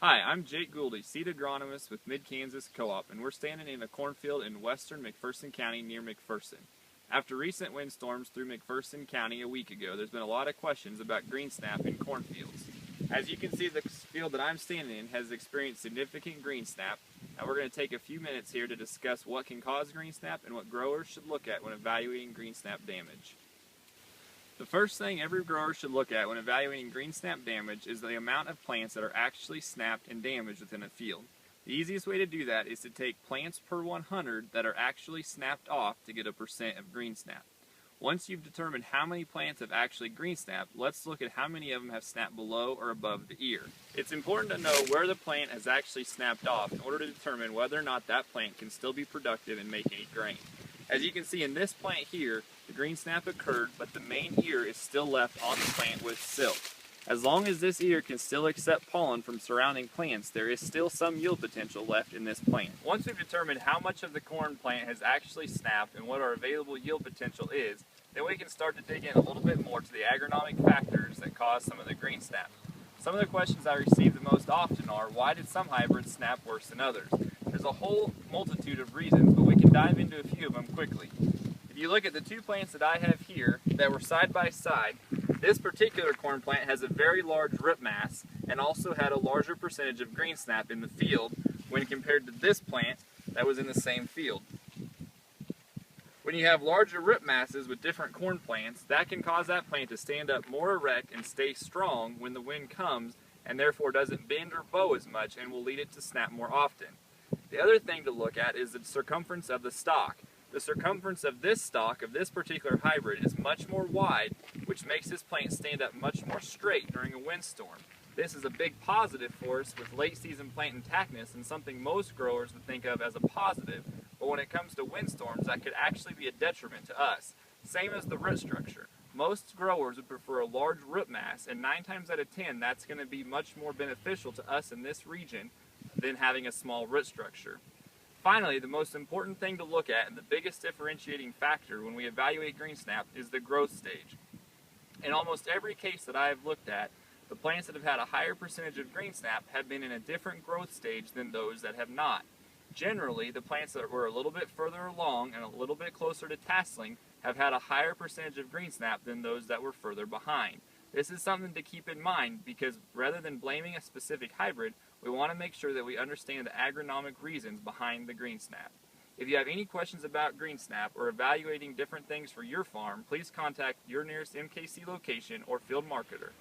Hi, I'm Jake Gouldie, Seed Agronomist with Mid-Kansas Co-op, and we're standing in a cornfield in western McPherson County near McPherson. After recent windstorms through McPherson County a week ago, there's been a lot of questions about greensnap in cornfields. As you can see, the field that I'm standing in has experienced significant greensnap, and we're going to take a few minutes here to discuss what can cause greensnap and what growers should look at when evaluating greensnap damage. The first thing every grower should look at when evaluating greensnap damage is the amount of plants that are actually snapped and damaged within a field. The easiest way to do that is to take plants per 100 that are actually snapped off to get a percent of greensnap. Once you've determined how many plants have actually greensnapped, let's look at how many of them have snapped below or above the ear. It's important to know where the plant has actually snapped off in order to determine whether or not that plant can still be productive and make any grain. As you can see in this plant here, the greensnap occurred, but the main ear is still left on the plant with silk. As long as this ear can still accept pollen from surrounding plants, there is still some yield potential left in this plant. Once we've determined how much of the corn plant has actually snapped and what our available yield potential is, then we can start to dig in a little bit more to the agronomic factors that cause some of the greensnap. Some of the questions I receive the most often are, why did some hybrids snap worse than others? There's a whole multitude of reasons, but we can dive into a few of them quickly. If you look at the two plants that I have here that were side by side, this particular corn plant has a very large rip mass and also had a larger percentage of greensnap in the field when compared to this plant that was in the same field. When you have larger rip masses with different corn plants, that can cause that plant to stand up more erect and stay strong when the wind comes, and therefore doesn't bend or bow as much and will lead it to snap more often. The other thing to look at is the circumference of the stalk. The circumference of this stalk, of this particular hybrid, is much more wide, which makes this plant stand up much more straight during a windstorm. This is a big positive for us with late season plant intactness and something most growers would think of as a positive, but when it comes to windstorms, that could actually be a detriment to us. Same as the root structure. Most growers would prefer a large root mass, and 9 times out of 10, that's going to be much more beneficial to us in this region than having a small root structure. Finally, the most important thing to look at and the biggest differentiating factor when we evaluate greensnap is the growth stage. In almost every case that I have looked at, the plants that have had a higher percentage of greensnap have been in a different growth stage than those that have not. Generally, the plants that were a little bit further along and a little bit closer to tasseling have had a higher percentage of greensnap than those that were further behind. This is something to keep in mind because rather than blaming a specific hybrid, we want to make sure that we understand the agronomic reasons behind the greensnap. If you have any questions about greensnap or evaluating different things for your farm, please contact your nearest MKC location or field marketer.